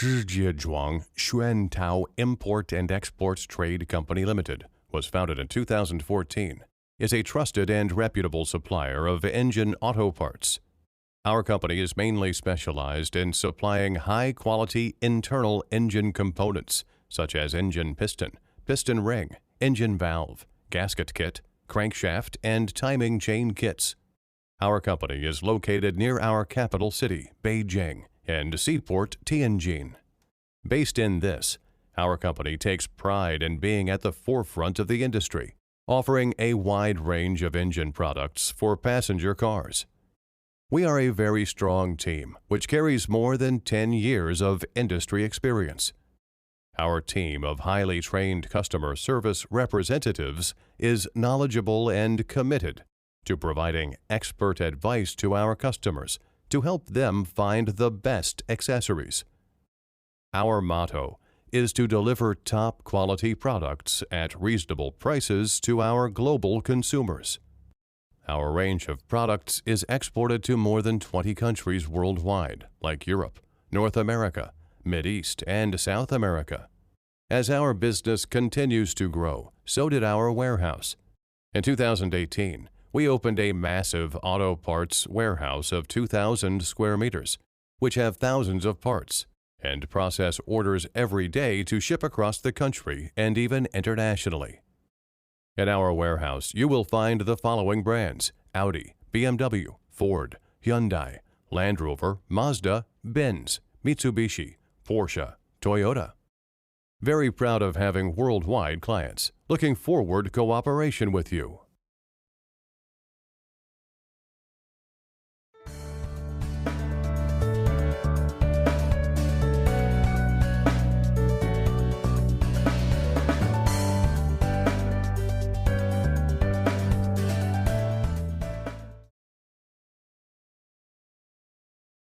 Shijiazhuang XUANTAO Import and Export Trade Company Limited was founded in 2014, is a trusted and reputable supplier of engine auto parts. Our company is mainly specialized in supplying high-quality internal engine components such as engine piston, piston ring, engine valve, gasket kit, crankshaft, and timing chain kits. Our company is located near our capital city, Beijing, and seaport, Tianjin. Based in this, our company takes pride in being at the forefront of the industry, offering a wide range of engine products for passenger cars. We are a very strong team, which carries more than 10 years of industry experience. Our team of highly trained customer service representatives is knowledgeable and committed to providing expert advice to our customers to help them find the best accessories. Our motto is to deliver top-quality products at reasonable prices to our global consumers. Our range of products is exported to more than 20 countries worldwide, like Europe, North America, Mideast, and South America. As our business continues to grow, so did our warehouse. In 2018, we opened a massive auto parts warehouse of 2,000 square meters, which have thousands of parts, and process orders every day to ship across the country and even internationally. In our warehouse, you will find the following brands: Audi, BMW, Ford, Hyundai, Land Rover, Mazda, Benz, Mitsubishi, Porsche, Toyota. Very proud of having worldwide clients. Looking forward to cooperation with you.